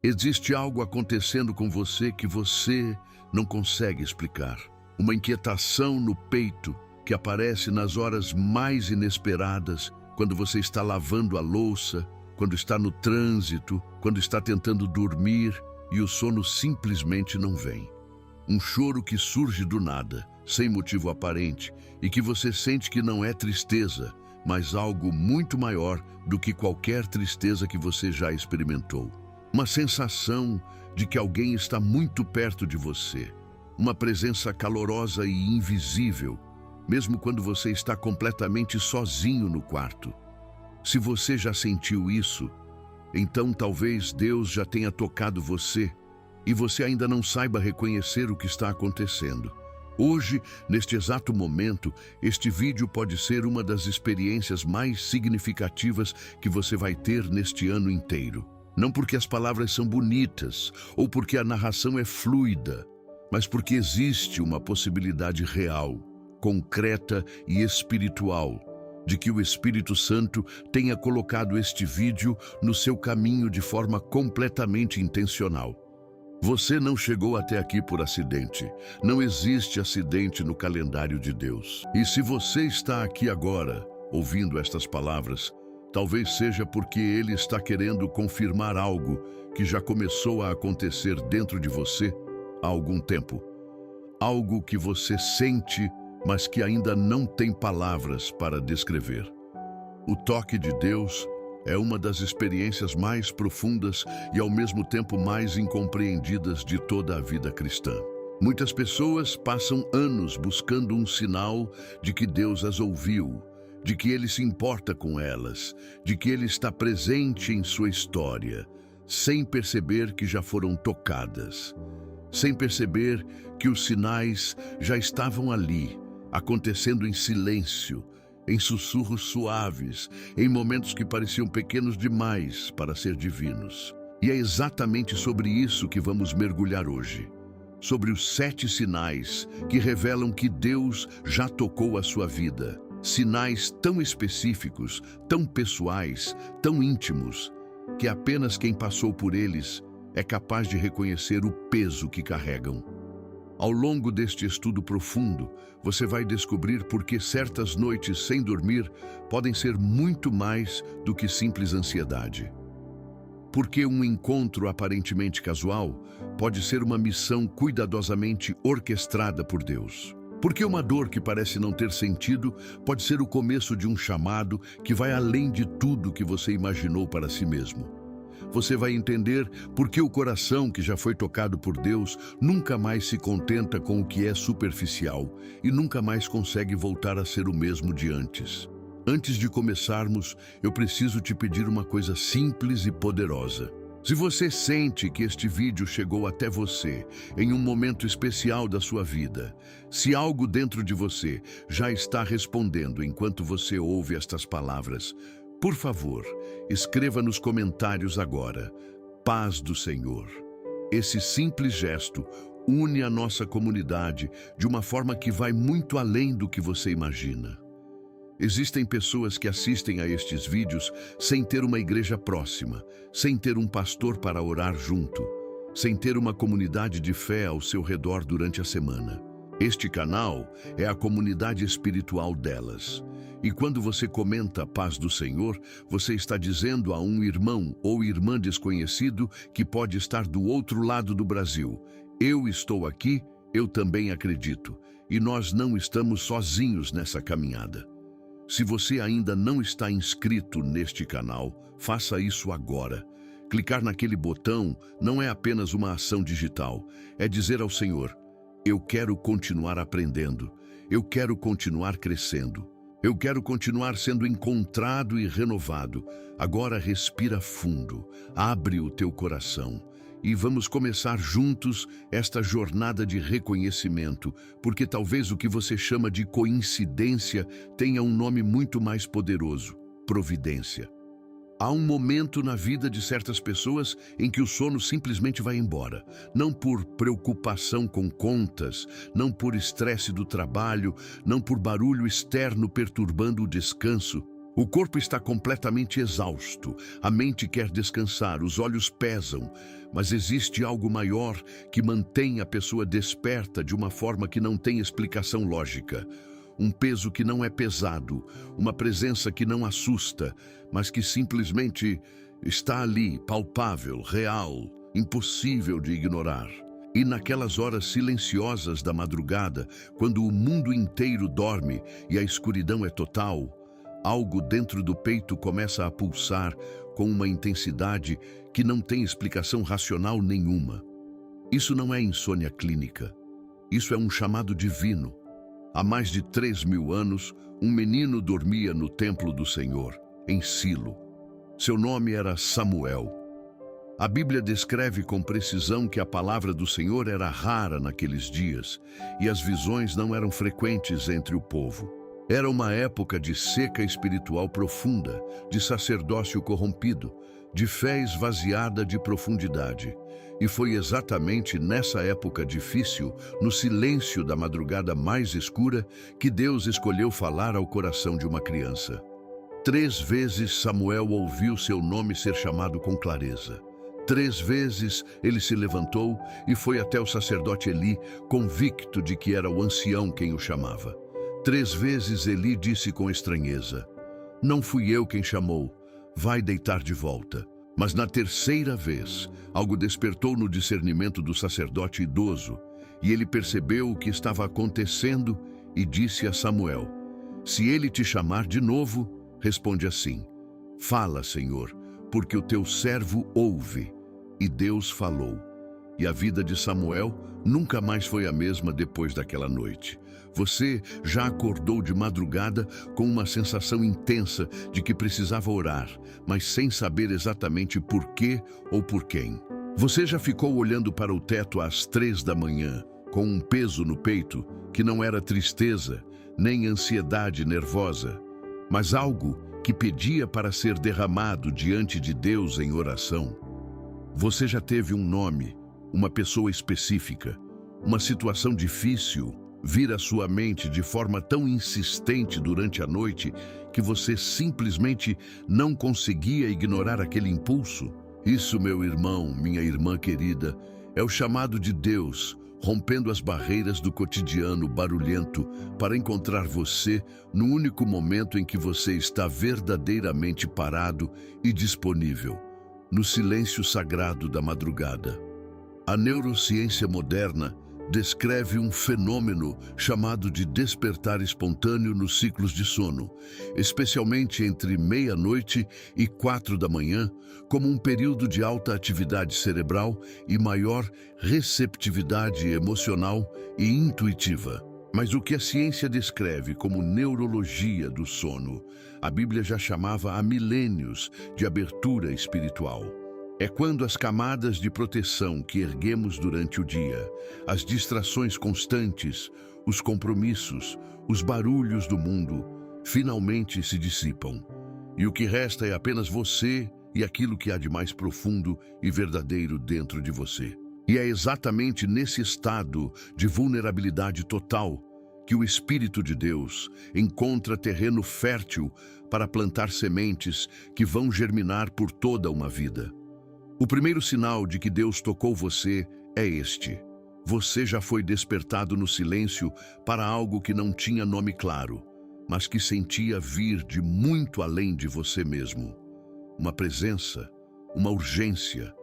Existe algo acontecendo com você não consegue explicar. Uma inquietação no peito que aparece nas horas mais inesperadas, quando você está lavando a louça, quando está no trânsito, quando está tentando dormir e o sono simplesmente não vem. Um choro que surge do nada, sem motivo aparente, e que você sente que não é tristeza, mas algo muito maior do que qualquer tristeza que você já experimentou. Uma sensação de que alguém está muito perto de você. Uma presença calorosa e invisível, mesmo quando você está completamente sozinho no quarto. Se você já sentiu isso, então talvez Deus já tenha tocado você e você ainda não saiba reconhecer o que está acontecendo. Hoje, neste exato momento, este vídeo pode ser uma das experiências mais significativas que você vai ter neste ano inteiro. Não porque as palavras são bonitas ou porque a narração é fluida, mas porque existe uma possibilidade real, concreta e espiritual de que o Espírito Santo tenha colocado este vídeo no seu caminho de forma completamente intencional. Você não chegou até aqui por acidente. Não existe acidente no calendário de Deus. E se você está aqui agora, ouvindo estas palavras, talvez seja porque Ele está querendo confirmar algo que já começou a acontecer dentro de você há algum tempo. Algo que você sente, mas que ainda não tem palavras para descrever. O toque de Deus é uma das experiências mais profundas e ao mesmo tempo mais incompreendidas de toda a vida cristã. Muitas pessoas passam anos buscando um sinal de que Deus as ouviu, de que Ele se importa com elas, de que Ele está presente em sua história, sem perceber que já foram tocadas, sem perceber que os sinais já estavam ali, acontecendo em silêncio, em sussurros suaves, em momentos que pareciam pequenos demais para ser divinos. E é exatamente sobre isso que vamos mergulhar hoje. Sobre os 7 sinais que revelam que Deus já tocou a sua vida. Sinais tão específicos, tão pessoais, tão íntimos, que apenas quem passou por eles é capaz de reconhecer o peso que carregam. Ao longo deste estudo profundo, você vai descobrir por que certas noites sem dormir podem ser muito mais do que simples ansiedade. Porque um encontro aparentemente casual pode ser uma missão cuidadosamente orquestrada por Deus. Porque uma dor que parece não ter sentido pode ser o começo de um chamado que vai além de tudo que você imaginou para si mesmo. Você vai entender por que o coração que já foi tocado por Deus nunca mais se contenta com o que é superficial e nunca mais consegue voltar a ser o mesmo de antes. Antes de começarmos, eu preciso te pedir uma coisa simples e poderosa. Se você sente que este vídeo chegou até você em um momento especial da sua vida, se algo dentro de você já está respondendo enquanto você ouve estas palavras, por favor, escreva nos comentários agora, paz do Senhor. Esse simples gesto une a nossa comunidade de uma forma que vai muito além do que você imagina. Existem pessoas que assistem a estes vídeos sem ter uma igreja próxima, sem ter um pastor para orar junto, sem ter uma comunidade de fé ao seu redor durante a semana. Este canal é a comunidade espiritual delas. E quando você comenta a paz do Senhor, você está dizendo a um irmão ou irmã desconhecido que pode estar do outro lado do Brasil: eu estou aqui, eu também acredito, e nós não estamos sozinhos nessa caminhada. Se você ainda não está inscrito neste canal, faça isso agora. Clicar naquele botão não é apenas uma ação digital, é dizer ao Senhor: eu quero continuar aprendendo, eu quero continuar crescendo. Eu quero continuar sendo encontrado e renovado. Agora respira fundo, abre o teu coração e vamos começar juntos esta jornada de reconhecimento, porque talvez o que você chama de coincidência tenha um nome muito mais poderoso: providência. Há um momento na vida de certas pessoas em que o sono simplesmente vai embora. Não por preocupação com contas, não por estresse do trabalho, não por barulho externo perturbando o descanso, O corpo está completamente exausto, a mente quer descansar, os olhos pesam, mas existe algo maior que mantém a pessoa desperta de uma forma que não tem explicação lógica. Um peso que não é pesado, uma presença que não assusta, mas que simplesmente está ali, palpável, real, impossível de ignorar. E naquelas horas silenciosas da madrugada, quando o mundo inteiro dorme e a escuridão é total, algo dentro do peito começa a pulsar com uma intensidade que não tem explicação racional nenhuma. Isso não é insônia clínica. Isso é um chamado divino. Há mais de 3.000 anos, um menino dormia no templo do Senhor, em Silo. Seu nome era Samuel. A Bíblia descreve com precisão que a palavra do Senhor era rara naqueles dias e as visões não eram frequentes entre o povo. Era uma época de seca espiritual profunda, de sacerdócio corrompido, de fé esvaziada de profundidade. E foi exatamente nessa época difícil, no silêncio da madrugada mais escura, que Deus escolheu falar ao coração de uma criança. 3 vezes Samuel ouviu seu nome ser chamado com clareza. 3 vezes ele se levantou e foi até o sacerdote Eli, convicto de que era o ancião quem o chamava. 3 vezes Eli disse com estranheza: "Não fui eu quem chamou, vai deitar de volta." Mas na 3ª vez, algo despertou no discernimento do sacerdote idoso, e ele percebeu o que estava acontecendo e disse a Samuel: "Se ele te chamar de novo, responde assim: 'Fala, Senhor, porque o teu servo ouve.'" E Deus falou. E a vida de Samuel nunca mais foi a mesma depois daquela noite. Você já acordou de madrugada com uma sensação intensa de que precisava orar, mas sem saber exatamente por quê ou por quem. Você já ficou olhando para o teto às 3 da manhã, com um peso no peito que não era tristeza, nem ansiedade nervosa, mas algo que pedia para ser derramado diante de Deus em oração? Você já teve um nome, uma pessoa específica, uma situação difícil vir à sua mente de forma tão insistente durante a noite que você simplesmente não conseguia ignorar aquele impulso? Isso, meu irmão, minha irmã querida, é o chamado de Deus, rompendo as barreiras do cotidiano barulhento para encontrar você no único momento em que você está verdadeiramente parado e disponível, no silêncio sagrado da madrugada. A neurociência moderna descreve um fenômeno chamado de despertar espontâneo nos ciclos de sono, especialmente entre meia-noite e 4 da manhã, como um período de alta atividade cerebral e maior receptividade emocional e intuitiva. Mas o que a ciência descreve como neurologia do sono, a Bíblia já chamava há milênios de abertura espiritual. É quando as camadas de proteção que erguemos durante o dia, as distrações constantes, os compromissos, os barulhos do mundo, finalmente se dissipam. E o que resta é apenas você e aquilo que há de mais profundo e verdadeiro dentro de você. E é exatamente nesse estado de vulnerabilidade total que o Espírito de Deus encontra terreno fértil para plantar sementes que vão germinar por toda uma vida. O primeiro sinal de que Deus tocou você é este: você já foi despertado no silêncio para algo que não tinha nome claro, mas que sentia vir de muito além de você mesmo. Uma presença, uma urgência,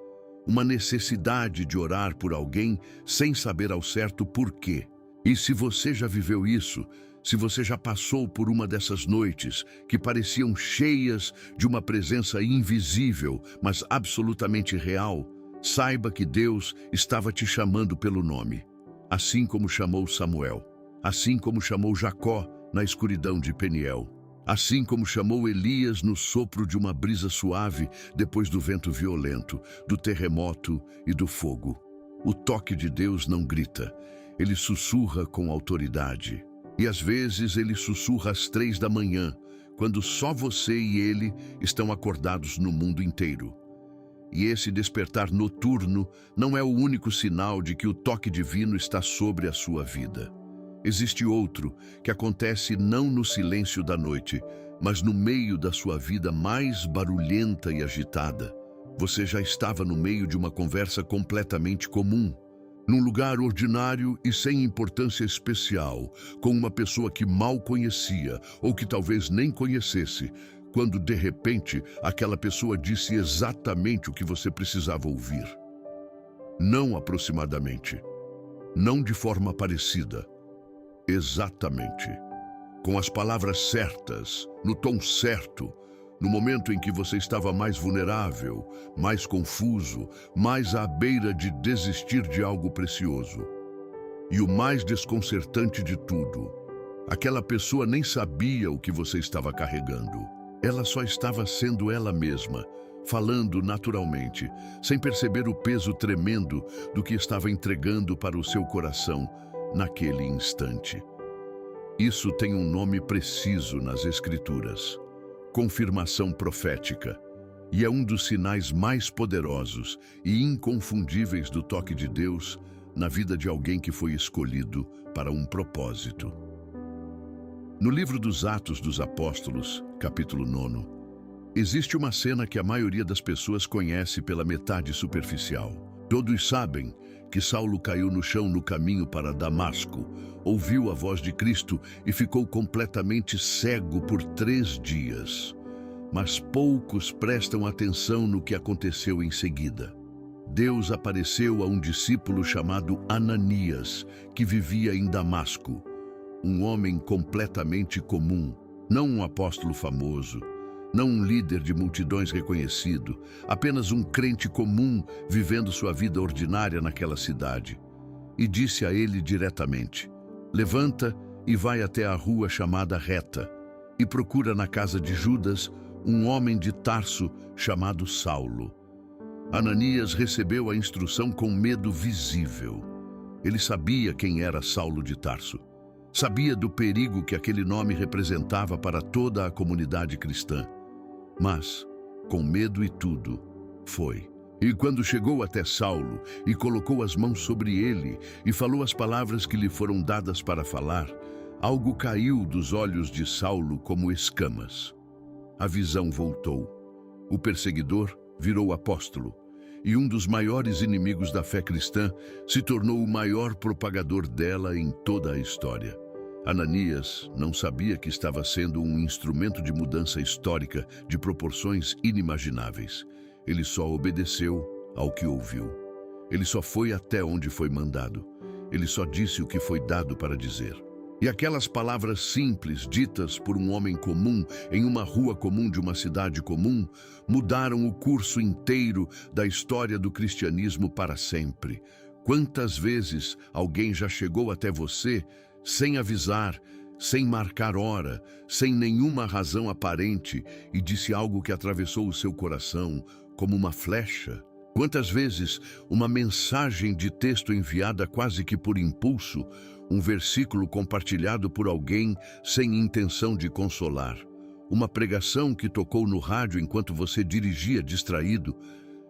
uma necessidade de orar por alguém sem saber ao certo por quê. E se você já viveu isso, se você já passou por uma dessas noites que pareciam cheias de uma presença invisível, mas absolutamente real, saiba que Deus estava te chamando pelo nome, assim como chamou Samuel, assim como chamou Jacó na escuridão de Peniel, assim como chamou Elias no sopro de uma brisa suave depois do vento violento, do terremoto e do fogo. O toque de Deus não grita, ele sussurra com autoridade. E às vezes ele sussurra às 3 da manhã, quando só você e ele estão acordados no mundo inteiro. E esse despertar noturno não é o único sinal de que o toque divino está sobre a sua vida. Existe outro que acontece não no silêncio da noite, mas no meio da sua vida mais barulhenta e agitada. Você já estava no meio de uma conversa completamente comum, num lugar ordinário e sem importância especial, com uma pessoa que mal conhecia ou que talvez nem conhecesse, quando de repente aquela pessoa disse exatamente o que você precisava ouvir. Não aproximadamente, não de forma parecida, exatamente, com as palavras certas, no tom certo, no momento em que você estava mais vulnerável, mais confuso, mais à beira de desistir de algo precioso. E o mais desconcertante de tudo, aquela pessoa nem sabia o que você estava carregando. Ela só estava sendo ela mesma, falando naturalmente, sem perceber o peso tremendo do que estava entregando para o seu coração naquele instante. Isso tem um nome preciso nas Escrituras: confirmação profética, e é um dos sinais mais poderosos e inconfundíveis do toque de Deus na vida de alguém que foi escolhido para um propósito. No livro dos Atos dos Apóstolos, capítulo 9, existe uma cena que a maioria das pessoas conhece pela metade superficial. Todos sabem que Saulo caiu no chão no caminho para Damasco, ouviu a voz de Cristo e ficou completamente cego por 3 dias. Mas poucos prestam atenção no que aconteceu em seguida. Deus apareceu a um discípulo chamado Ananias, que vivia em Damasco. Um homem completamente comum, não um apóstolo famoso, não um líder de multidões reconhecido, apenas um crente comum vivendo sua vida ordinária naquela cidade. E disse a ele diretamente: levanta e vai até a rua chamada Reta, e procura na casa de Judas um homem de Tarso chamado Saulo. Ananias recebeu a instrução com medo visível. Ele sabia quem era Saulo de Tarso. Sabia do perigo que aquele nome representava para toda a comunidade cristã. Mas, com medo e tudo, foi. E quando chegou até Saulo e colocou as mãos sobre ele e falou as palavras que lhe foram dadas para falar, algo caiu dos olhos de Saulo como escamas. A visão voltou. O perseguidor virou apóstolo, e um dos maiores inimigos da fé cristã se tornou o maior propagador dela em toda a história. Ananias não sabia que estava sendo um instrumento de mudança histórica de proporções inimagináveis. Ele só obedeceu ao que ouviu. Ele só foi até onde foi mandado. Ele só disse o que foi dado para dizer. E aquelas palavras simples, ditas por um homem comum, em uma rua comum de uma cidade comum, mudaram o curso inteiro da história do cristianismo para sempre. Quantas vezes alguém já chegou até você sem avisar, sem marcar hora, sem nenhuma razão aparente, e disse algo que atravessou o seu coração como uma flecha? Quantas vezes uma mensagem de texto enviada quase que por impulso, um versículo compartilhado por alguém sem intenção de consolar, uma pregação que tocou no rádio enquanto você dirigia distraído,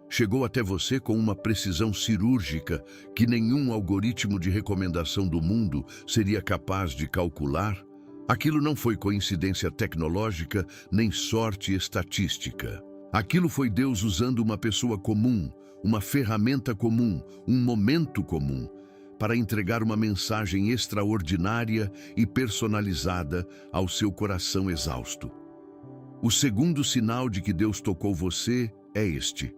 chegou até você com uma precisão cirúrgica que nenhum algoritmo de recomendação do mundo seria capaz de calcular? Aquilo não foi coincidência tecnológica nem sorte estatística. Aquilo foi Deus usando uma pessoa comum, uma ferramenta comum, um momento comum, para entregar uma mensagem extraordinária e personalizada ao seu coração exausto. O segundo sinal de que Deus tocou você é este: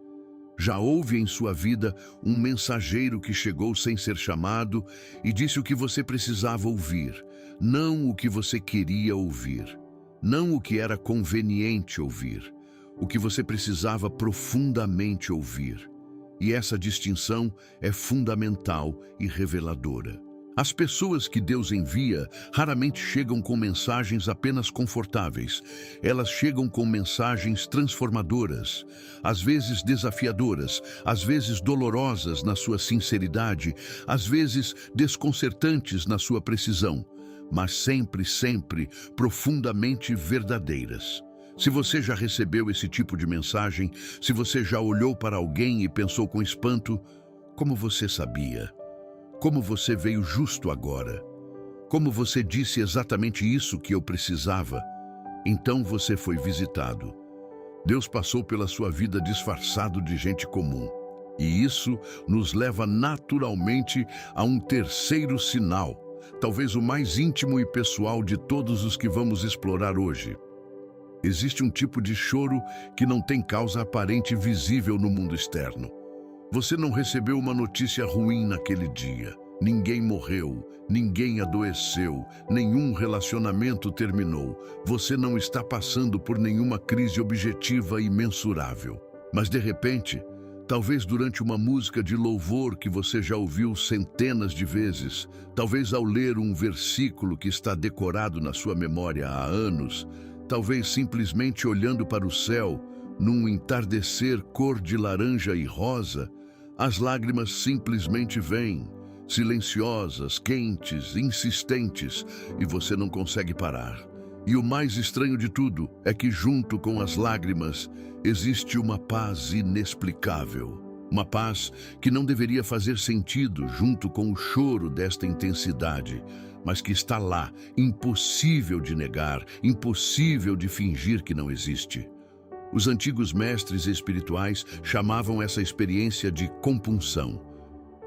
já houve em sua vida um mensageiro que chegou sem ser chamado e disse o que você precisava ouvir, não o que você queria ouvir, não o que era conveniente ouvir, o que você precisava profundamente ouvir. E essa distinção é fundamental e reveladora. As pessoas que Deus envia raramente chegam com mensagens apenas confortáveis. Elas chegam com mensagens transformadoras, às vezes desafiadoras, às vezes dolorosas na sua sinceridade, às vezes desconcertantes na sua precisão, mas sempre, sempre profundamente verdadeiras. Se você já recebeu esse tipo de mensagem, se você já olhou para alguém e pensou com espanto: como você sabia? Como você veio justo agora? Como você disse exatamente isso que eu precisava, então você foi visitado. Deus passou pela sua vida disfarçado de gente comum. E isso nos leva naturalmente a um terceiro sinal, talvez o mais íntimo e pessoal de todos os que vamos explorar hoje. Existe um tipo de choro que não tem causa aparente visível no mundo externo. Você não recebeu uma notícia ruim naquele dia. Ninguém morreu, ninguém adoeceu, nenhum relacionamento terminou. Você não está passando por nenhuma crise objetiva e mensurável. Mas de repente, talvez durante uma música de louvor que você já ouviu centenas de vezes, talvez ao ler um versículo que está decorado na sua memória há anos, talvez simplesmente olhando para o céu, num entardecer cor de laranja e rosa, as lágrimas simplesmente vêm, silenciosas, quentes, insistentes, e você não consegue parar. E o mais estranho de tudo é que junto com as lágrimas existe uma paz inexplicável. Uma paz que não deveria fazer sentido junto com o choro desta intensidade, mas que está lá, impossível de negar, impossível de fingir que não existe. Os antigos mestres espirituais chamavam essa experiência de compunção.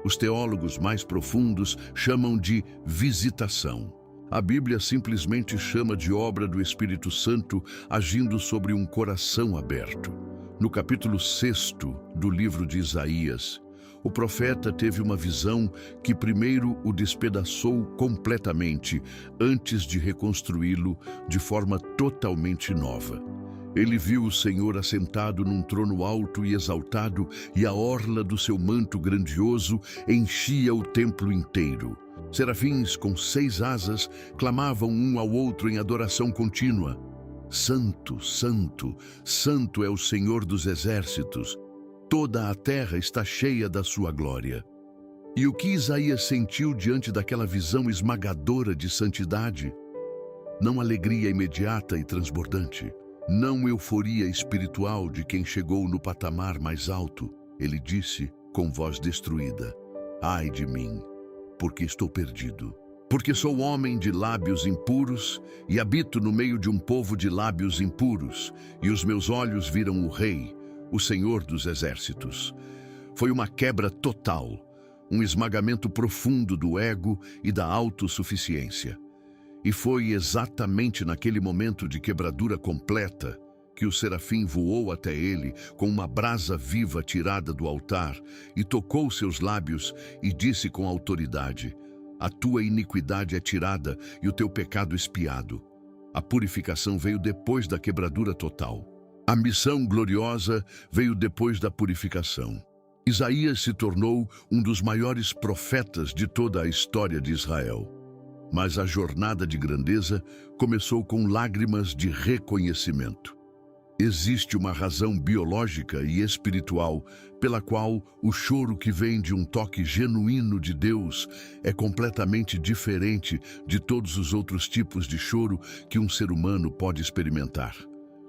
Os teólogos mais profundos chamam de visitação. A Bíblia simplesmente chama de obra do Espírito Santo agindo sobre um coração aberto. No capítulo 6 do livro de Isaías, o profeta teve uma visão que primeiro o despedaçou completamente antes de reconstruí-lo de forma totalmente nova. Ele viu o Senhor assentado num trono alto e exaltado, e a orla do seu manto grandioso enchia o templo inteiro. Serafins com 6 asas clamavam um ao outro em adoração contínua. Santo, Santo, Santo é o Senhor dos exércitos. Toda a terra está cheia da sua glória. E o que Isaías sentiu diante daquela visão esmagadora de santidade? Não alegria imediata e transbordante. Não euforia espiritual de quem chegou no patamar mais alto. Ele disse com voz destruída: ai de mim, porque estou perdido. Porque sou homem de lábios impuros e habito no meio de um povo de lábios impuros, e os meus olhos viram o Rei, o Senhor dos exércitos. Foi uma quebra total, um esmagamento profundo do ego e da autossuficiência. E foi exatamente naquele momento de quebradura completa que o serafim voou até ele com uma brasa viva tirada do altar e tocou seus lábios e disse com autoridade: a tua iniquidade é tirada e o teu pecado expiado. A purificação veio depois da quebradura total. A missão gloriosa veio depois da purificação. Isaías se tornou um dos maiores profetas de toda a história de Israel. Mas a jornada de grandeza começou com lágrimas de reconhecimento. Existe uma razão biológica e espiritual pela qual o choro que vem de um toque genuíno de Deus é completamente diferente de todos os outros tipos de choro que um ser humano pode experimentar.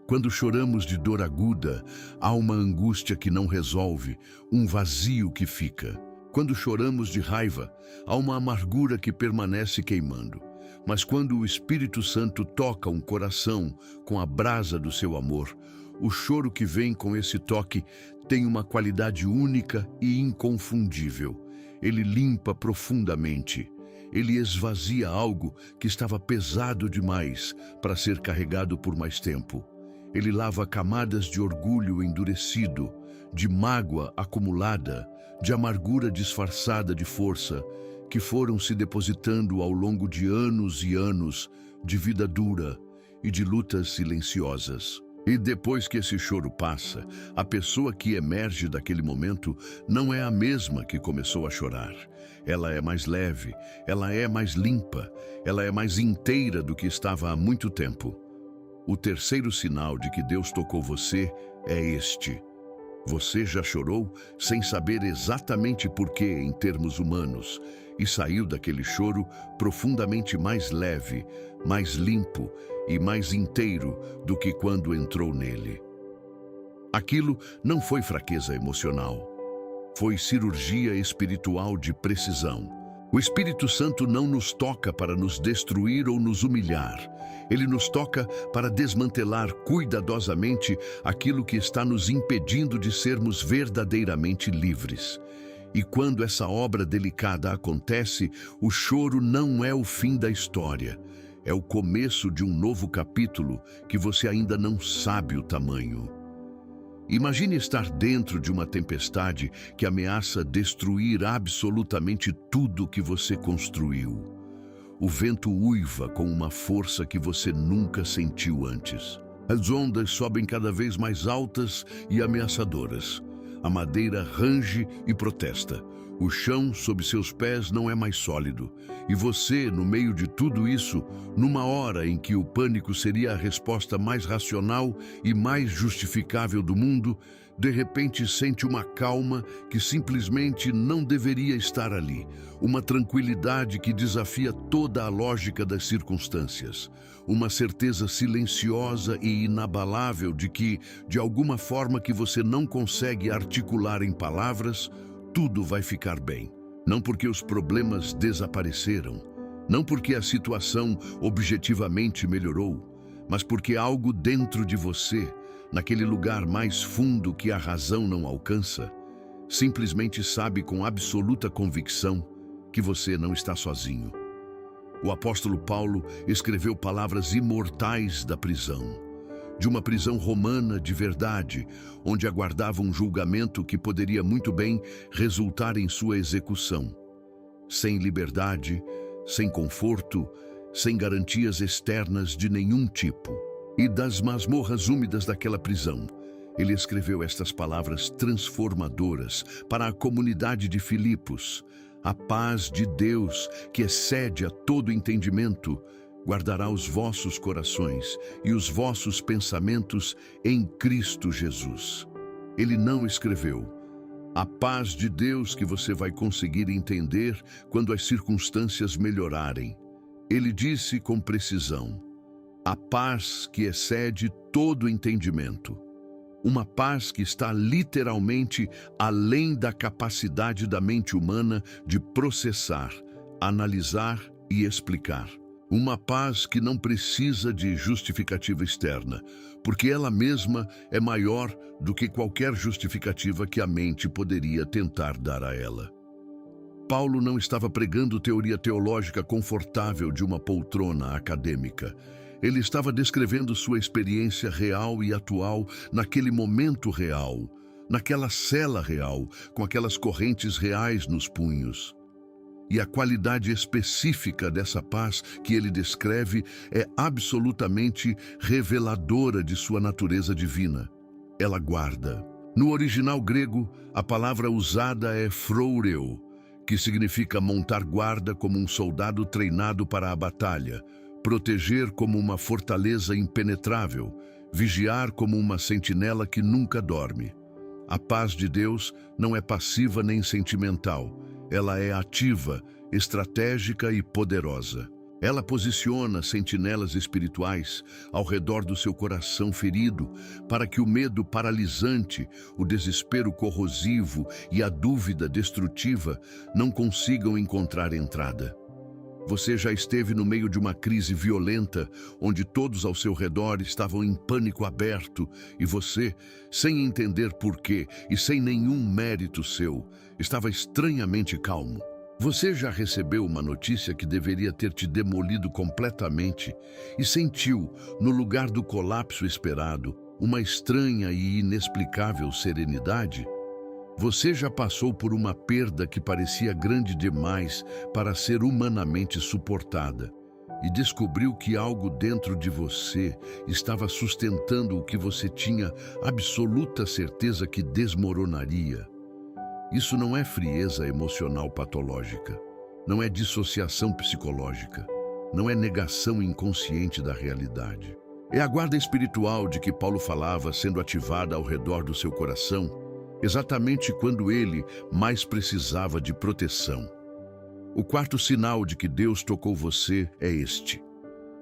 Quando choramos de dor aguda, há uma angústia que não resolve, um vazio que fica. Quando choramos de raiva, há uma amargura que permanece queimando. Mas quando o Espírito Santo toca um coração com a brasa do seu amor, o choro que vem com esse toque tem uma qualidade única e inconfundível. Ele limpa profundamente. Ele esvazia algo que estava pesado demais para ser carregado por mais tempo. Ele lava camadas de orgulho endurecido, de mágoa acumulada, de amargura disfarçada de força, que foram se depositando ao longo de anos e anos de vida dura e de lutas silenciosas. E depois que esse choro passa, a pessoa que emerge daquele momento não é a mesma que começou a chorar. Ela é mais leve, ela é mais limpa, ela é mais inteira do que estava há muito tempo. O terceiro sinal de que Deus tocou você é este. Você já chorou sem saber exatamente por quê em termos humanos e saiu daquele choro profundamente mais leve, mais limpo e mais inteiro do que quando entrou nele. Aquilo não foi fraqueza emocional, foi cirurgia espiritual de precisão. O Espírito Santo não nos toca para nos destruir ou nos humilhar. Ele nos toca para desmantelar cuidadosamente aquilo que está nos impedindo de sermos verdadeiramente livres. E quando essa obra delicada acontece, o choro não é o fim da história. É o começo de um novo capítulo que você ainda não sabe o tamanho. Imagine estar dentro de uma tempestade que ameaça destruir absolutamente tudo que você construiu. O vento uiva com uma força que você nunca sentiu antes. As ondas sobem cada vez mais altas e ameaçadoras. A madeira range e protesta. O chão sob seus pés não é mais sólido. E você, no meio de tudo isso, numa hora em que o pânico seria a resposta mais racional e mais justificável do mundo, de repente sente uma calma que simplesmente não deveria estar ali. Uma tranquilidade que desafia toda a lógica das circunstâncias. Uma certeza silenciosa e inabalável de que, de alguma forma que você não consegue articular em palavras, tudo vai ficar bem. Não porque os problemas desapareceram, não porque a situação objetivamente melhorou, mas porque algo dentro de você, naquele lugar mais fundo que a razão não alcança, simplesmente sabe com absoluta convicção que você não está sozinho. O apóstolo Paulo escreveu palavras imortais da prisão, de uma prisão romana de verdade, onde aguardava um julgamento que poderia muito bem resultar em sua execução. Sem liberdade, sem conforto, sem garantias externas de nenhum tipo. E das masmorras úmidas daquela prisão, ele escreveu estas palavras transformadoras para a comunidade de Filipos: a paz de Deus, que excede a todo entendimento, guardará os vossos corações e os vossos pensamentos em Cristo Jesus. Ele não escreveu: a paz de Deus que você vai conseguir entender quando as circunstâncias melhorarem. Ele disse com precisão: a paz que excede todo entendimento. Uma paz que está literalmente além da capacidade da mente humana de processar, analisar e explicar. Uma paz que não precisa de justificativa externa, porque ela mesma é maior do que qualquer justificativa que a mente poderia tentar dar a ela. Paulo não estava pregando teoria teológica confortável de uma poltrona acadêmica. Ele estava descrevendo sua experiência real e atual naquele momento real, naquela cela real, com aquelas correntes reais nos punhos. E a qualidade específica dessa paz que ele descreve é absolutamente reveladora de sua natureza divina. Ela guarda. No original grego, a palavra usada é phroureo, que significa montar guarda como um soldado treinado para a batalha, proteger como uma fortaleza impenetrável, vigiar como uma sentinela que nunca dorme. A paz de Deus não é passiva nem sentimental. Ela é ativa, estratégica e poderosa. Ela posiciona sentinelas espirituais ao redor do seu coração ferido para que o medo paralisante, o desespero corrosivo e a dúvida destrutiva não consigam encontrar entrada. Você já esteve no meio de uma crise violenta, onde todos ao seu redor estavam em pânico aberto e você, sem entender porquê e sem nenhum mérito seu, estava estranhamente calmo. Você já recebeu uma notícia que deveria ter te demolido completamente e sentiu, no lugar do colapso esperado, uma estranha e inexplicável serenidade? Você já passou por uma perda que parecia grande demais para ser humanamente suportada e descobriu que algo dentro de você estava sustentando o que você tinha absoluta certeza que desmoronaria. Isso não é frieza emocional patológica, não é dissociação psicológica, não é negação inconsciente da realidade. É a guarda espiritual de que Paulo falava sendo ativada ao redor do seu coração, exatamente quando ele mais precisava de proteção. O quarto sinal de que Deus tocou você é este.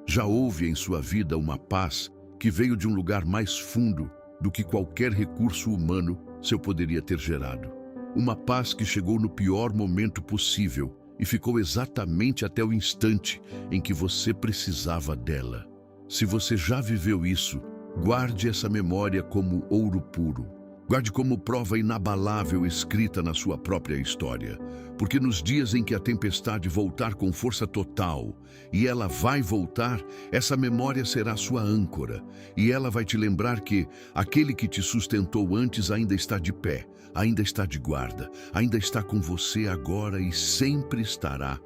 Já houve em sua vida uma paz que veio de um lugar mais fundo do que qualquer recurso humano seu poderia ter gerado. Uma paz que chegou no pior momento possível e ficou exatamente até o instante em que você precisava dela. Se você já viveu isso, guarde essa memória como ouro puro. Guarde como prova inabalável escrita na sua própria história. Porque nos dias em que a tempestade voltar com força total, e ela vai voltar, essa memória será sua âncora. E ela vai te lembrar que aquele que te sustentou antes ainda está de pé, ainda está de guarda, ainda está com você agora e sempre estará.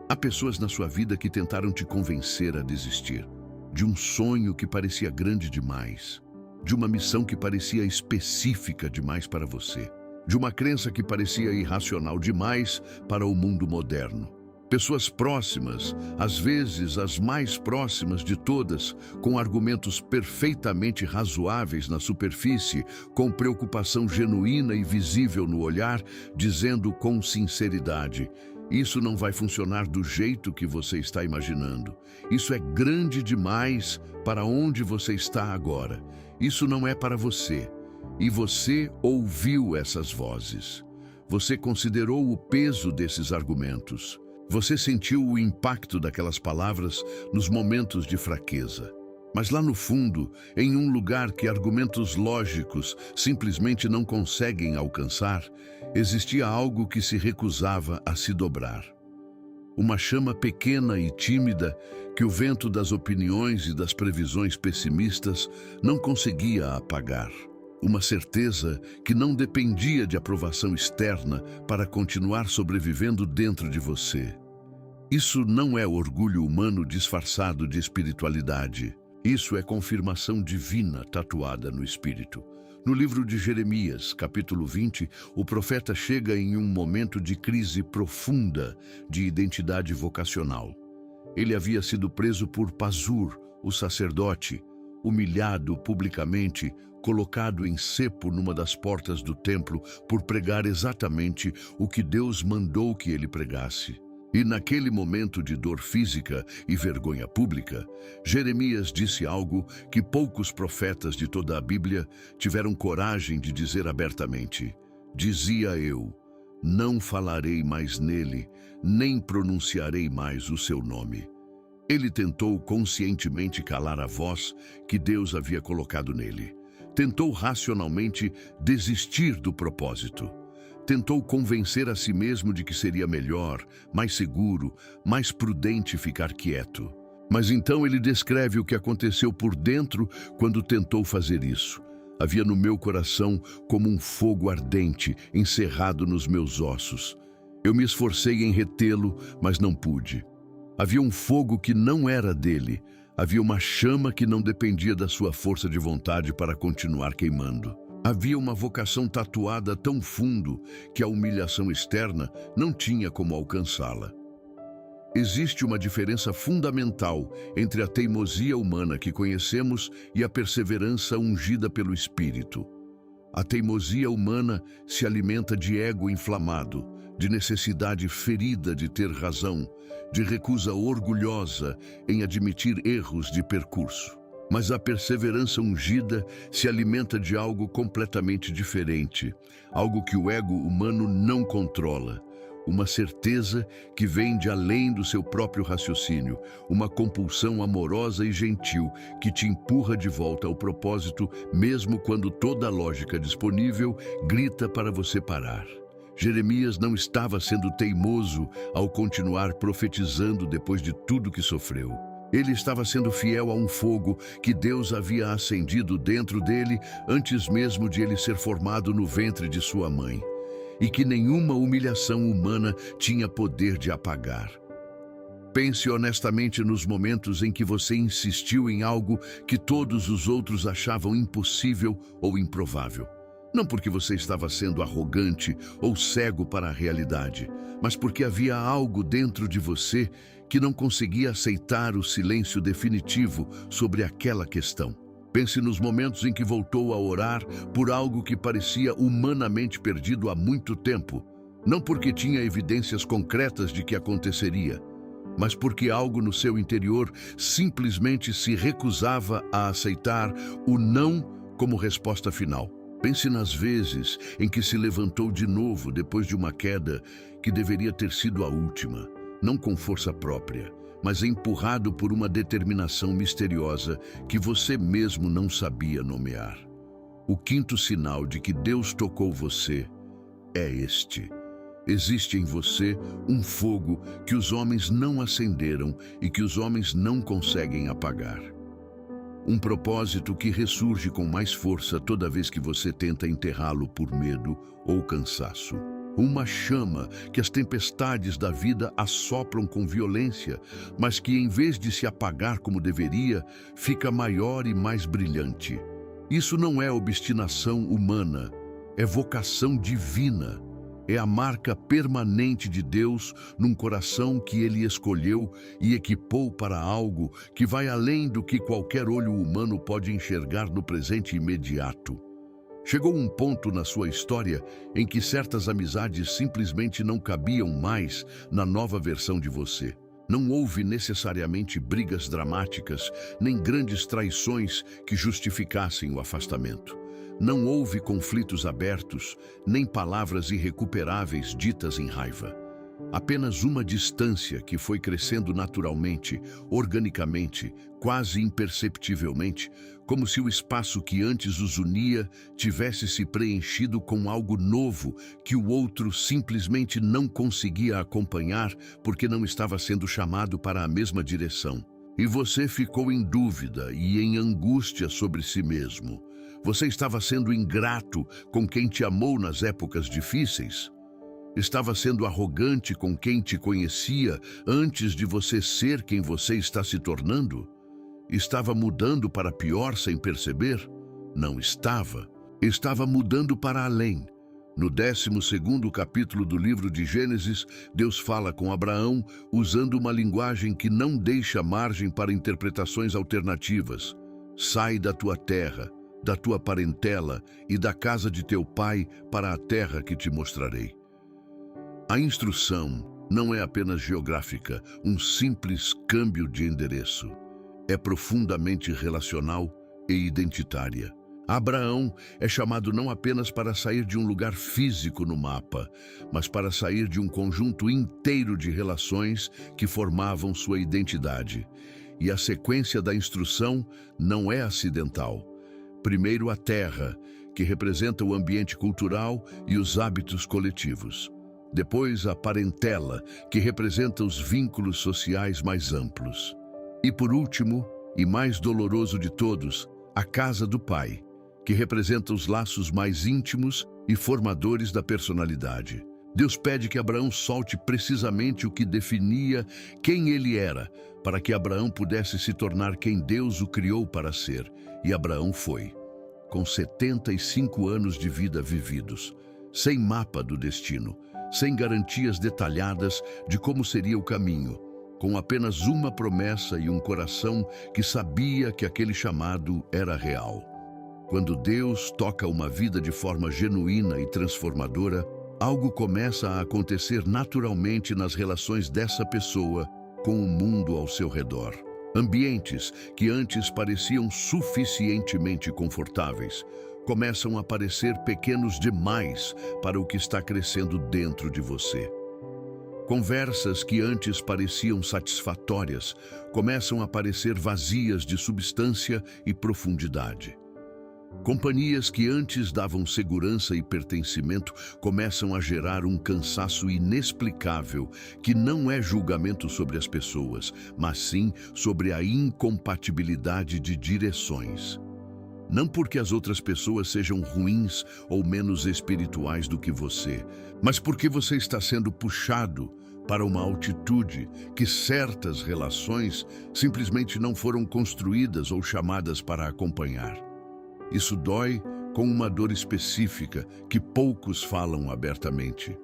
Há pessoas na sua vida que tentaram te convencer a desistir de um sonho que parecia grande demais, de uma missão que parecia específica demais para você, de uma crença que parecia irracional demais para o mundo moderno. Pessoas próximas, às vezes as mais próximas de todas, com argumentos perfeitamente razoáveis na superfície, com preocupação genuína e visível no olhar, dizendo com sinceridade: isso não vai funcionar do jeito que você está imaginando. Isso é grande demais para onde você está agora. Isso não é para você. E você ouviu essas vozes. Você considerou o peso desses argumentos. Você sentiu o impacto daquelas palavras nos momentos de fraqueza. Mas lá no fundo, em um lugar que argumentos lógicos simplesmente não conseguem alcançar, existia algo que se recusava a se dobrar. Uma chama pequena e tímida que o vento das opiniões e das previsões pessimistas não conseguia apagar. Uma certeza que não dependia de aprovação externa para continuar sobrevivendo dentro de você. Isso não é orgulho humano disfarçado de espiritualidade. Isso é confirmação divina tatuada no espírito. No livro de Jeremias, capítulo 20, o profeta chega em um momento de crise profunda de identidade vocacional. Ele havia sido preso por Pazur, o sacerdote, humilhado publicamente, colocado em cepo numa das portas do templo por pregar exatamente o que Deus mandou que ele pregasse. E naquele momento de dor física e vergonha pública, Jeremias disse algo que poucos profetas de toda a Bíblia tiveram coragem de dizer abertamente. Dizia eu: não falarei mais nele, nem pronunciarei mais o seu nome. Ele tentou conscientemente calar a voz que Deus havia colocado nele. Tentou racionalmente desistir do propósito. Tentou convencer a si mesmo de que seria melhor, mais seguro, mais prudente ficar quieto. Mas então ele descreve o que aconteceu por dentro quando tentou fazer isso. Havia no meu coração como um fogo ardente encerrado nos meus ossos. Eu me esforcei em retê-lo, mas não pude. Havia um fogo que não era dele. Havia uma chama que não dependia da sua força de vontade para continuar queimando. Havia uma vocação tatuada tão fundo que a humilhação externa não tinha como alcançá-la. Existe uma diferença fundamental entre a teimosia humana que conhecemos e a perseverança ungida pelo Espírito. A teimosia humana se alimenta de ego inflamado, de necessidade ferida de ter razão, de recusa orgulhosa em admitir erros de percurso. Mas a perseverança ungida se alimenta de algo completamente diferente, algo que o ego humano não controla. Uma certeza que vem de além do seu próprio raciocínio, uma compulsão amorosa e gentil que te empurra de volta ao propósito, mesmo quando toda a lógica disponível grita para você parar. Jeremias não estava sendo teimoso ao continuar profetizando depois de tudo que sofreu. Ele estava sendo fiel a um fogo que Deus havia acendido dentro dele antes mesmo de ele ser formado no ventre de sua mãe, e que nenhuma humilhação humana tinha poder de apagar. Pense honestamente nos momentos em que você insistiu em algo que todos os outros achavam impossível ou improvável. Não porque você estava sendo arrogante ou cego para a realidade, mas porque havia algo dentro de você que não conseguia aceitar o silêncio definitivo sobre aquela questão. Pense nos momentos em que voltou a orar por algo que parecia humanamente perdido há muito tempo, não porque tinha evidências concretas de que aconteceria, mas porque algo no seu interior simplesmente se recusava a aceitar o não como resposta final. Pense nas vezes em que se levantou de novo depois de uma queda que deveria ter sido a última, não com força própria, mas empurrado por uma determinação misteriosa que você mesmo não sabia nomear. O quinto sinal de que Deus tocou você é este. Existe em você um fogo que os homens não acenderam e que os homens não conseguem apagar. Um propósito que ressurge com mais força toda vez que você tenta enterrá-lo por medo ou cansaço. Uma chama que as tempestades da vida assopram com violência, mas que em vez de se apagar como deveria, fica maior e mais brilhante. Isso não é obstinação humana, é vocação divina. É a marca permanente de Deus num coração que Ele escolheu e equipou para algo que vai além do que qualquer olho humano pode enxergar no presente imediato. Chegou um ponto na sua história em que certas amizades simplesmente não cabiam mais na nova versão de você. Não houve necessariamente brigas dramáticas, nem grandes traições que justificassem o afastamento. Não houve conflitos abertos, nem palavras irrecuperáveis ditas em raiva. Apenas uma distância que foi crescendo naturalmente, organicamente, quase imperceptivelmente, como se o espaço que antes os unia tivesse se preenchido com algo novo que o outro simplesmente não conseguia acompanhar porque não estava sendo chamado para a mesma direção. E você ficou em dúvida e em angústia sobre si mesmo. Você estava sendo ingrato com quem te amou nas épocas difíceis? Estava sendo arrogante com quem te conhecia antes de você ser quem você está se tornando? Estava mudando para pior sem perceber? Não estava. Estava mudando para além. No 12º capítulo do livro de Gênesis, Deus fala com Abraão usando uma linguagem que não deixa margem para interpretações alternativas. Sai da tua terra, da tua parentela e da casa de teu pai para a terra que te mostrarei. A instrução não é apenas geográfica, um simples câmbio de endereço. É profundamente relacional e identitária. Abraão é chamado não apenas para sair de um lugar físico no mapa, mas para sair de um conjunto inteiro de relações que formavam sua identidade. E a sequência da instrução não é acidental. Primeiro a terra, que representa o ambiente cultural e os hábitos coletivos. Depois a parentela, que representa os vínculos sociais mais amplos. E por último, e mais doloroso de todos, a casa do pai, que representa os laços mais íntimos e formadores da personalidade. Deus pede que Abraão solte precisamente o que definia quem ele era, para que Abraão pudesse se tornar quem Deus o criou para ser. E Abraão foi, com 75 anos de vida vividos, sem mapa do destino, sem garantias detalhadas de como seria o caminho, com apenas uma promessa e um coração que sabia que aquele chamado era real. Quando Deus toca uma vida de forma genuína e transformadora, algo começa a acontecer naturalmente nas relações dessa pessoa com o mundo ao seu redor. Ambientes que antes pareciam suficientemente confortáveis começam a parecer pequenos demais para o que está crescendo dentro de você. Conversas que antes pareciam satisfatórias começam a parecer vazias de substância e profundidade. Companhias que antes davam segurança e pertencimento começam a gerar um cansaço inexplicável que não é julgamento sobre as pessoas, mas sim sobre a incompatibilidade de direções. Não porque as outras pessoas sejam ruins ou menos espirituais do que você, mas porque você está sendo puxado para uma altitude que certas relações simplesmente não foram construídas ou chamadas para acompanhar. Isso dói com uma dor específica que poucos falam abertamente.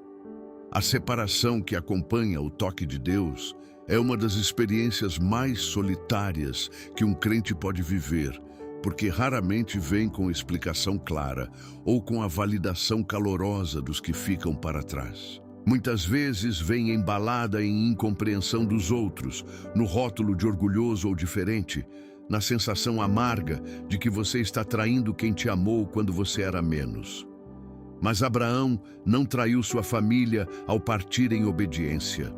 A separação que acompanha o toque de Deus é uma das experiências mais solitárias que um crente pode viver, porque raramente vem com explicação clara ou com a validação calorosa dos que ficam para trás. Muitas vezes vem embalada em incompreensão dos outros, no rótulo de orgulhoso ou diferente, na sensação amarga de que você está traindo quem te amou quando você era menos. Mas Abraão não traiu sua família ao partir em obediência.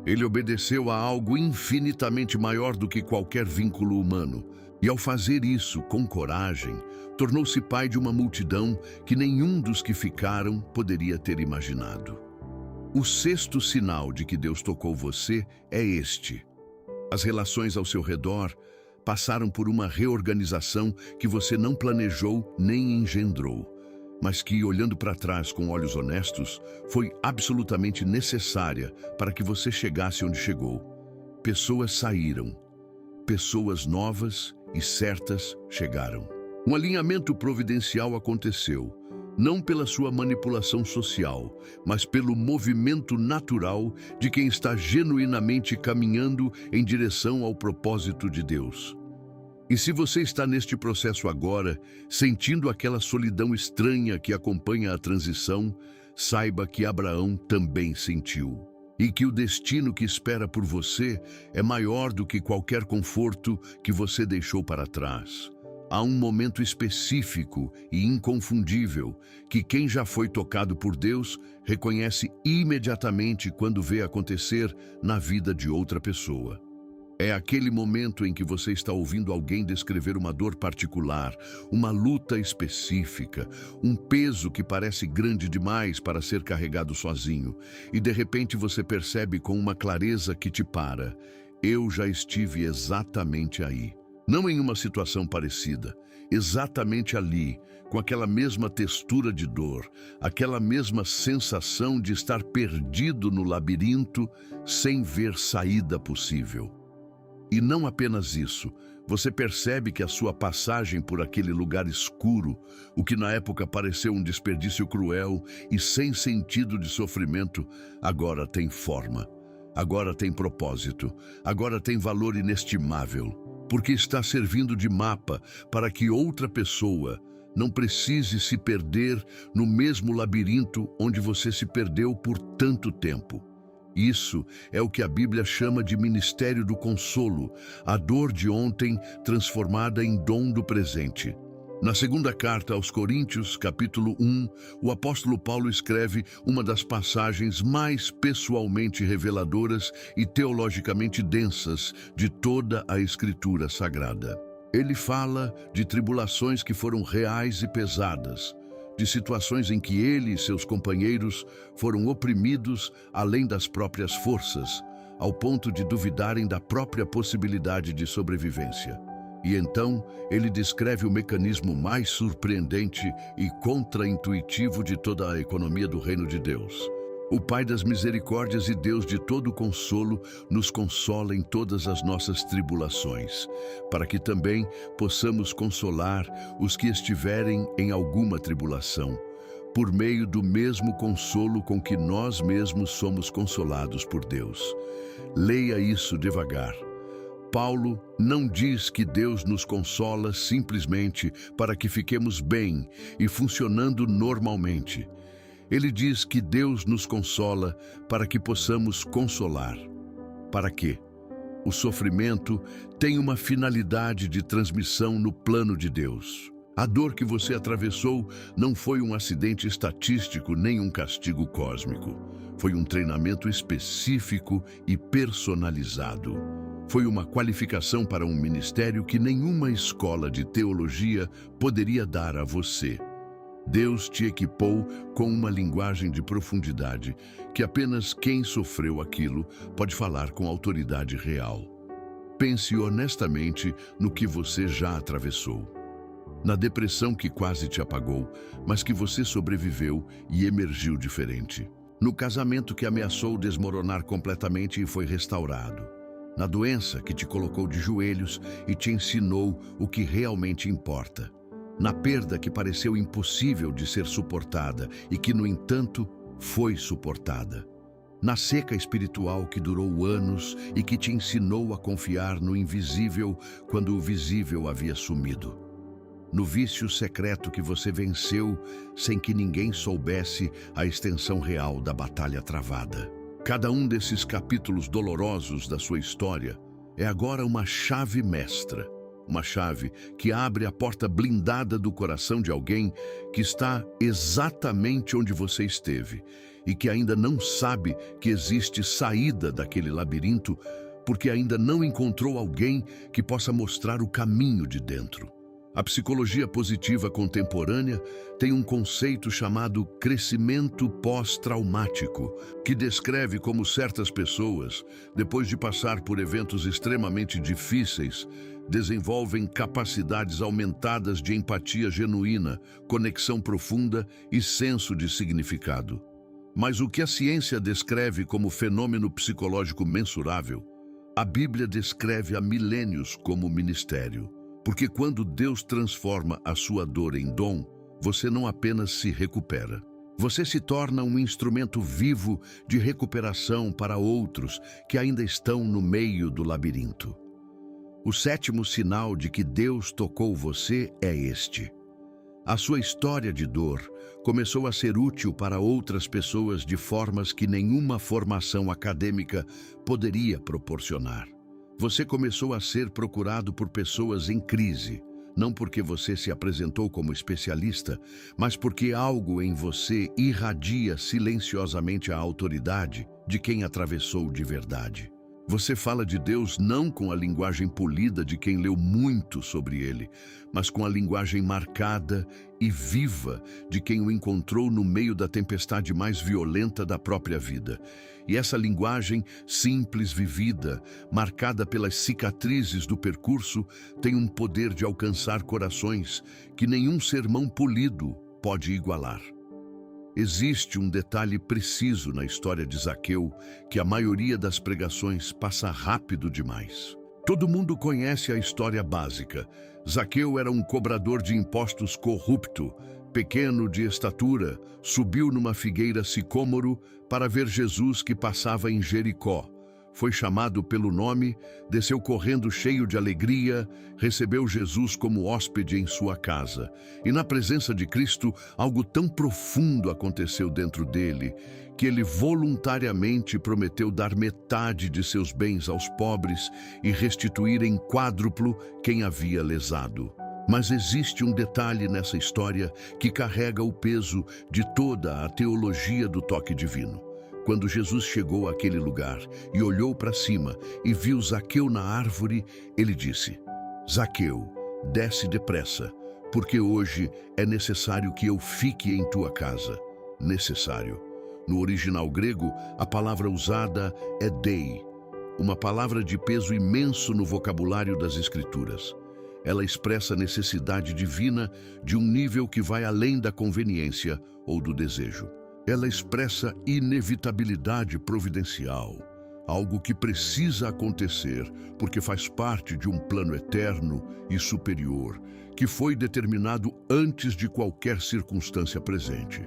Ele obedeceu a algo infinitamente maior do que qualquer vínculo humano. E ao fazer isso com coragem, tornou-se pai de uma multidão que nenhum dos que ficaram poderia ter imaginado. O sexto sinal de que Deus tocou você é este. As relações ao seu redor passaram por uma reorganização que você não planejou nem engendrou, mas que, olhando para trás com olhos honestos, foi absolutamente necessária para que você chegasse onde chegou. Pessoas saíram. Pessoas novas e certas chegaram. Um alinhamento providencial aconteceu, não pela sua manipulação social, mas pelo movimento natural de quem está genuinamente caminhando em direção ao propósito de Deus. E se você está neste processo agora, sentindo aquela solidão estranha que acompanha a transição, saiba que Abraão também sentiu. E que o destino que espera por você é maior do que qualquer conforto que você deixou para trás. Há um momento específico e inconfundível que quem já foi tocado por Deus reconhece imediatamente quando vê acontecer na vida de outra pessoa. É aquele momento em que você está ouvindo alguém descrever uma dor particular, uma luta específica, um peso que parece grande demais para ser carregado sozinho, e de repente você percebe com uma clareza que te para: eu já estive exatamente aí. Não em uma situação parecida, exatamente ali, com aquela mesma textura de dor, aquela mesma sensação de estar perdido no labirinto sem ver saída possível. E não apenas isso, você percebe que a sua passagem por aquele lugar escuro, o que na época pareceu um desperdício cruel e sem sentido de sofrimento, agora tem forma, agora tem propósito, agora tem valor inestimável, porque está servindo de mapa para que outra pessoa não precise se perder no mesmo labirinto onde você se perdeu por tanto tempo. Isso é o que a Bíblia chama de ministério do consolo, a dor de ontem transformada em dom do presente. Na segunda carta aos Coríntios, capítulo 1, o apóstolo Paulo escreve uma das passagens mais pessoalmente reveladoras e teologicamente densas de toda a Escritura Sagrada. Ele fala de tribulações que foram reais e pesadas, de situações em que ele e seus companheiros foram oprimidos além das próprias forças, ao ponto de duvidarem da própria possibilidade de sobrevivência. E então, ele descreve o mecanismo mais surpreendente e contraintuitivo de toda a economia do reino de Deus. O Pai das misericórdias e Deus de todo consolo nos consola em todas as nossas tribulações, para que também possamos consolar os que estiverem em alguma tribulação, por meio do mesmo consolo com que nós mesmos somos consolados por Deus. Leia isso devagar. Paulo não diz que Deus nos consola simplesmente para que fiquemos bem e funcionando normalmente. Ele diz que Deus nos consola para que possamos consolar. Para quê? O sofrimento tem uma finalidade de transmissão no plano de Deus. A dor que você atravessou não foi um acidente estatístico nem um castigo cósmico. Foi um treinamento específico e personalizado. Foi uma qualificação para um ministério que nenhuma escola de teologia poderia dar a você. Deus te equipou com uma linguagem de profundidade que apenas quem sofreu aquilo pode falar com autoridade real. Pense honestamente no que você já atravessou. Na depressão que quase te apagou, mas que você sobreviveu e emergiu diferente. No casamento que ameaçou desmoronar completamente e foi restaurado. Na doença que te colocou de joelhos e te ensinou o que realmente importa. Na perda que pareceu impossível de ser suportada e que, no entanto, foi suportada. Na seca espiritual que durou anos e que te ensinou a confiar no invisível quando o visível havia sumido. No vício secreto que você venceu sem que ninguém soubesse a extensão real da batalha travada. Cada um desses capítulos dolorosos da sua história é agora uma chave mestra. uma chave que abre a porta blindada do coração de alguém que está exatamente onde você esteve e que ainda não sabe que existe saída daquele labirinto porque ainda não encontrou alguém que possa mostrar o caminho de dentro. A psicologia positiva contemporânea tem um conceito chamado crescimento pós-traumático, que descreve como certas pessoas, depois de passar por eventos extremamente difíceis, desenvolvem capacidades aumentadas de empatia genuína, conexão profunda e senso de significado. Mas o que a ciência descreve como fenômeno psicológico mensurável, a Bíblia descreve há milênios como ministério. Porque quando Deus transforma a sua dor em dom, você não apenas se recupera. Você se torna um instrumento vivo de recuperação para outros que ainda estão no meio do labirinto. O sétimo sinal de que Deus tocou você é este. A sua história de dor começou a ser útil para outras pessoas de formas que nenhuma formação acadêmica poderia proporcionar. Você começou a ser procurado por pessoas em crise, não porque você se apresentou como especialista, mas porque algo em você irradia silenciosamente a autoridade de quem atravessou de verdade. Você fala de Deus não com a linguagem polida de quem leu muito sobre ele, mas com a linguagem marcada e viva de quem o encontrou no meio da tempestade mais violenta da própria vida. E essa linguagem simples, vivida, marcada pelas cicatrizes do percurso, tem um poder de alcançar corações que nenhum sermão polido pode igualar. Existe um detalhe preciso na história de Zaqueu que a maioria das pregações passa rápido demais. Todo mundo conhece a história básica. Zaqueu era um cobrador de impostos corrupto, pequeno de estatura, subiu numa figueira sicômoro para ver Jesus que passava em Jericó. Foi chamado pelo nome, desceu correndo cheio de alegria, recebeu Jesus como hóspede em sua casa. E na presença de Cristo, algo tão profundo aconteceu dentro dele, que ele voluntariamente prometeu dar metade de seus bens aos pobres e restituir em quádruplo quem havia lesado. Mas existe um detalhe nessa história que carrega o peso de toda a teologia do toque divino. Quando Jesus chegou àquele lugar e olhou para cima e viu Zaqueu na árvore, ele disse: Zaqueu, desce depressa, porque hoje é necessário que eu fique em tua casa. Necessário. No original grego, a palavra usada é dei, uma palavra de peso imenso no vocabulário das Escrituras. Ela expressa a necessidade divina de um nível que vai além da conveniência ou do desejo. Ela expressa inevitabilidade providencial, algo que precisa acontecer porque faz parte de um plano eterno e superior, que foi determinado antes de qualquer circunstância presente.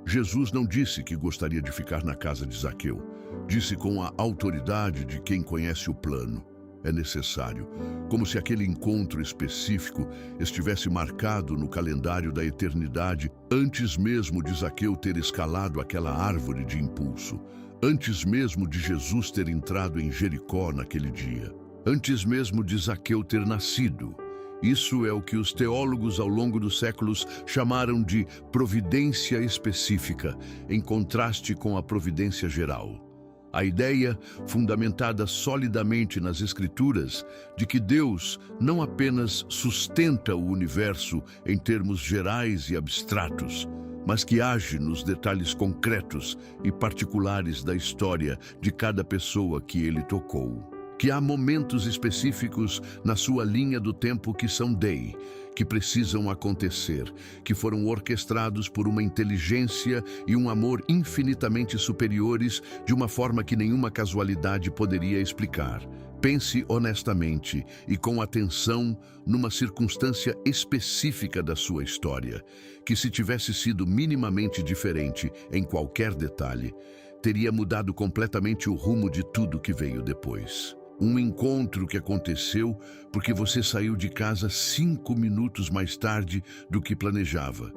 Jesus não disse que gostaria de ficar na casa de Zaqueu, disse com a autoridade de quem conhece o plano. É necessário, como se aquele encontro específico estivesse marcado no calendário da eternidade antes mesmo de Zaqueu ter escalado aquela árvore de impulso, antes mesmo de Jesus ter entrado em Jericó naquele dia, antes mesmo de Zaqueu ter nascido. Isso é o que os teólogos ao longo dos séculos chamaram de providência específica, em contraste com a providência geral. A ideia, fundamentada solidamente nas Escrituras, de que Deus não apenas sustenta o universo em termos gerais e abstratos, mas que age nos detalhes concretos e particulares da história de cada pessoa que ele tocou. Que há momentos específicos na sua linha do tempo que são dei, que precisam acontecer, que foram orquestrados por uma inteligência e um amor infinitamente superiores de uma forma que nenhuma casualidade poderia explicar. Pense honestamente e com atenção numa circunstância específica da sua história, que se tivesse sido minimamente diferente em qualquer detalhe, teria mudado completamente o rumo de tudo que veio depois. Um encontro que aconteceu porque você saiu de casa 5 minutos mais tarde do que planejava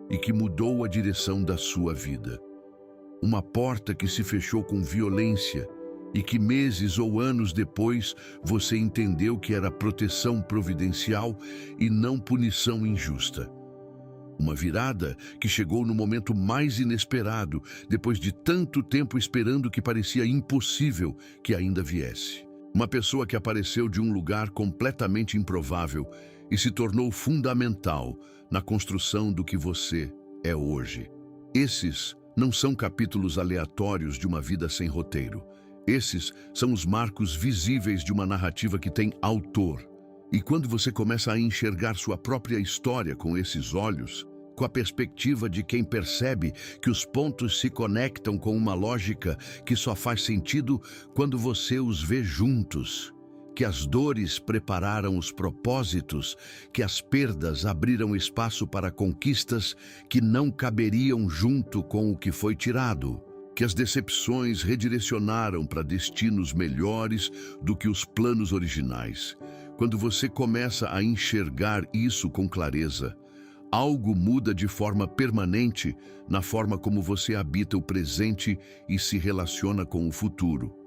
e que mudou a direção da sua vida. Uma porta que se fechou com violência e que meses ou anos depois você entendeu que era proteção providencial e não punição injusta. Uma virada que chegou no momento mais inesperado, depois de tanto tempo esperando que parecia impossível que ainda viesse. Uma pessoa que apareceu de um lugar completamente improvável e se tornou fundamental na construção do que você é hoje. Esses não são capítulos aleatórios de uma vida sem roteiro. Esses são os marcos visíveis de uma narrativa que tem autor. E quando você começa a enxergar sua própria história com esses olhos, com a perspectiva de quem percebe que os pontos se conectam com uma lógica que só faz sentido quando você os vê juntos, que as dores prepararam os propósitos, que as perdas abriram espaço para conquistas que não caberiam junto com o que foi tirado, que as decepções redirecionaram para destinos melhores do que os planos originais. Quando você começa a enxergar isso com clareza, algo muda de forma permanente na forma como você habita o presente e se relaciona com o futuro.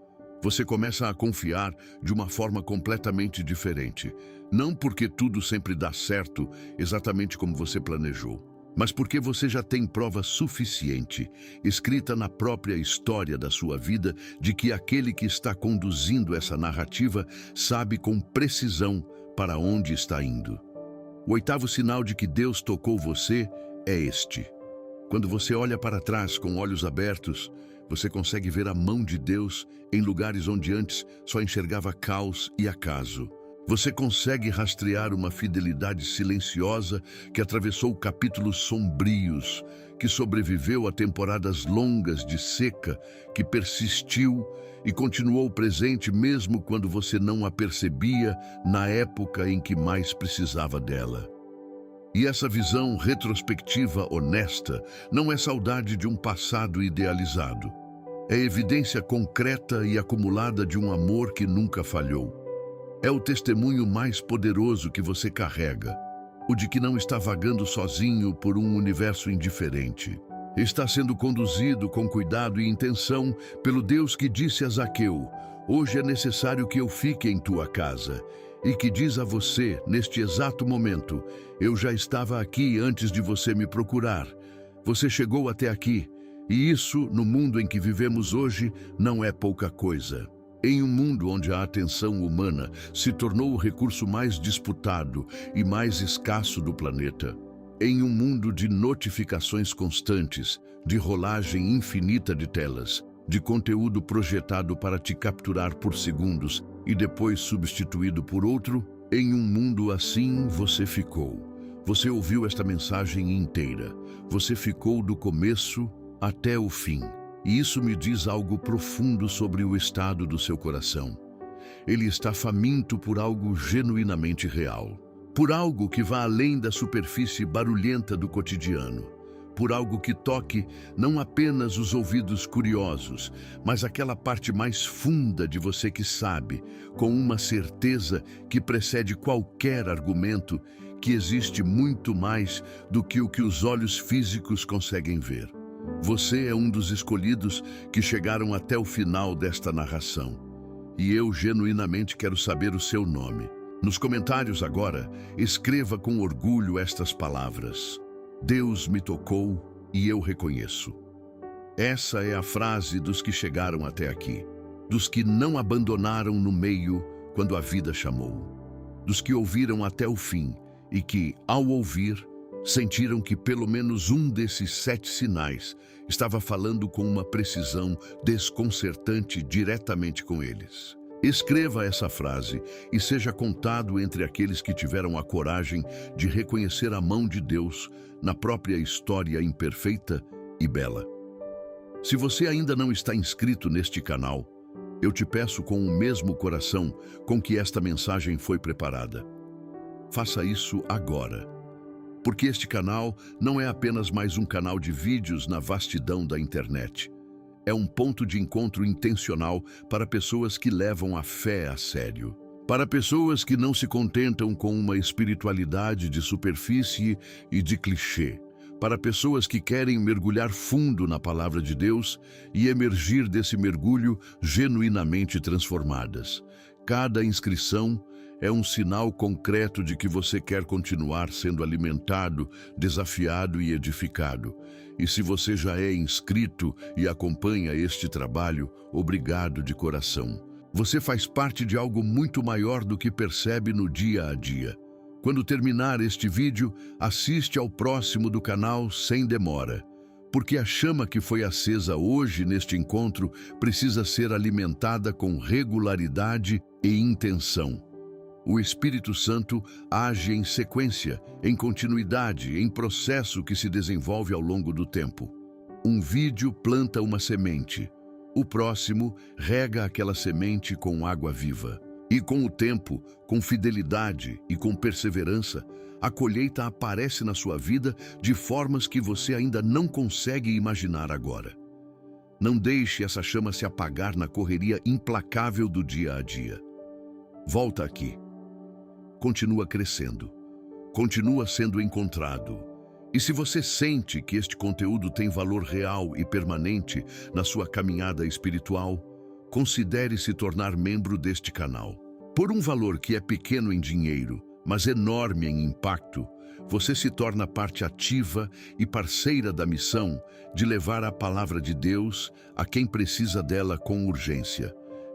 Você começa a confiar de uma forma completamente diferente. Não porque tudo sempre dá certo exatamente como você planejou, mas porque você já tem prova suficiente, escrita na própria história da sua vida, de que aquele que está conduzindo essa narrativa sabe com precisão para onde está indo. O oitavo sinal de que Deus tocou você é este. Quando você olha para trás com olhos abertos, você consegue ver a mão de Deus em lugares onde antes só enxergava caos e acaso. Você consegue rastrear uma fidelidade silenciosa que atravessou capítulos sombrios, que sobreviveu a temporadas longas de seca, que persistiu e continuou presente mesmo quando você não a percebia na época em que mais precisava dela. E essa visão retrospectiva honesta não é saudade de um passado idealizado. É evidência concreta e acumulada de um amor que nunca falhou. É o testemunho mais poderoso que você carrega, o de que não está vagando sozinho por um universo indiferente. Está sendo conduzido com cuidado e intenção pelo Deus que disse a Zaqueu: hoje é necessário que eu fique em tua casa, e que diz a você, neste exato momento: eu já estava aqui antes de você me procurar. Você chegou até aqui, e isso, no mundo em que vivemos hoje, não é pouca coisa. Em um mundo onde a atenção humana se tornou o recurso mais disputado e mais escasso do planeta, em um mundo de notificações constantes, de rolagem infinita de telas, de conteúdo projetado para te capturar por segundos e depois substituído por outro, em um mundo assim você ficou. Você ouviu esta mensagem inteira. Você ficou do começo até o fim. E isso me diz algo profundo sobre o estado do seu coração. Ele está faminto por algo genuinamente real. Por algo que vá além da superfície barulhenta do cotidiano. Por algo que toque não apenas os ouvidos curiosos, mas aquela parte mais funda de você que sabe, com uma certeza que precede qualquer argumento, que existe muito mais do que o que os olhos físicos conseguem ver. Você é um dos escolhidos que chegaram até o final desta narração. E eu genuinamente quero saber o seu nome. Nos comentários agora, escreva com orgulho estas palavras: Deus me tocou e eu reconheço. Essa é a frase dos que chegaram até aqui, dos que não abandonaram no meio quando a vida chamou, dos que ouviram até o fim e que, ao ouvir, sentiram que pelo menos um desses 7 sinais estava falando com uma precisão desconcertante diretamente com eles. Escreva essa frase e seja contado entre aqueles que tiveram a coragem de reconhecer a mão de Deus na própria história imperfeita e bela. Se você ainda não está inscrito neste canal, eu te peço com o mesmo coração com que esta mensagem foi preparada. Faça isso agora. Porque este canal não é apenas mais um canal de vídeos na vastidão da internet. É um ponto de encontro intencional para pessoas que levam a fé a sério. Para pessoas que não se contentam com uma espiritualidade de superfície e de clichê. para pessoas que querem mergulhar fundo na palavra de Deus e emergir desse mergulho genuinamente transformadas. Cada inscrição é um sinal concreto de que você quer continuar sendo alimentado, desafiado e edificado. E se você já é inscrito e acompanha este trabalho, obrigado de coração. Você faz parte de algo muito maior do que percebe no dia a dia. Quando terminar este vídeo, assiste ao próximo do canal sem demora, porque a chama que foi acesa hoje neste encontro precisa ser alimentada com regularidade e intenção. O Espírito Santo age em sequência, em continuidade, em processo que se desenvolve ao longo do tempo. Um vídeo planta uma semente, o próximo rega aquela semente com água viva. E com o tempo, com fidelidade e com perseverança, a colheita aparece na sua vida de formas que você ainda não consegue imaginar agora. Não deixe essa chama se apagar na correria implacável do dia a dia. Volta aqui. Continua crescendo. Continua sendo encontrado. E se você sente que este conteúdo tem valor real e permanente na sua caminhada espiritual, considere se tornar membro deste canal. Por um valor que é pequeno em dinheiro, mas enorme em impacto, você se torna parte ativa e parceira da missão de levar a palavra de Deus a quem precisa dela com urgência.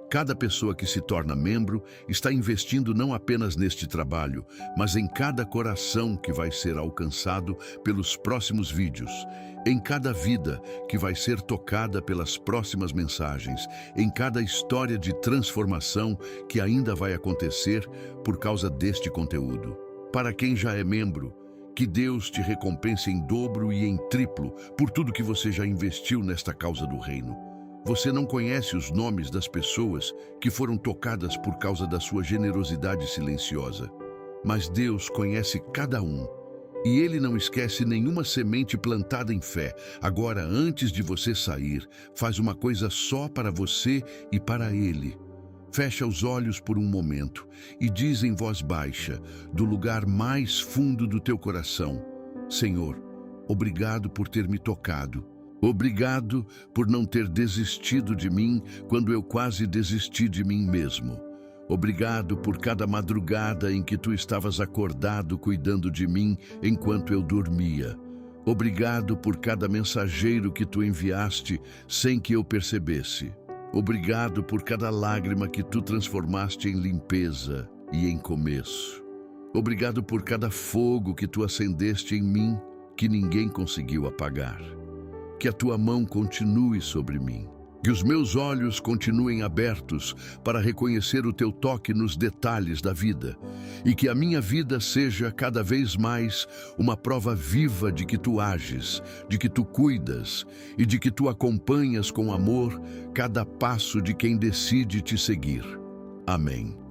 Cada pessoa que se torna membro está investindo não apenas neste trabalho, mas em cada coração que vai ser alcançado pelos próximos vídeos, em cada vida que vai ser tocada pelas próximas mensagens, em cada história de transformação que ainda vai acontecer por causa deste conteúdo. Para quem já é membro, que Deus te recompense em dobro e em triplo por tudo que você já investiu nesta causa do reino. Você não conhece os nomes das pessoas que foram tocadas por causa da sua generosidade silenciosa, mas Deus conhece cada um. E Ele não esquece nenhuma semente plantada em fé. Agora, antes de você sair, faz uma coisa só para você e para Ele. Fecha os olhos por um momento e diz em voz baixa, do lugar mais fundo do teu coração: Senhor, obrigado por ter me tocado. Obrigado por não ter desistido de mim quando eu quase desisti de mim mesmo. Obrigado por cada madrugada em que tu estavas acordado cuidando de mim enquanto eu dormia. Obrigado por cada mensageiro que tu enviaste sem que eu percebesse. Obrigado por cada lágrima que tu transformaste em limpeza e em começo. Obrigado por cada fogo que tu acendeste em mim que ninguém conseguiu apagar. Que a tua mão continue sobre mim. Que os meus olhos continuem abertos para reconhecer o teu toque nos detalhes da vida. E que a minha vida seja cada vez mais uma prova viva de que tu ages, de que tu cuidas e de que tu acompanhas com amor cada passo de quem decide te seguir. Amém.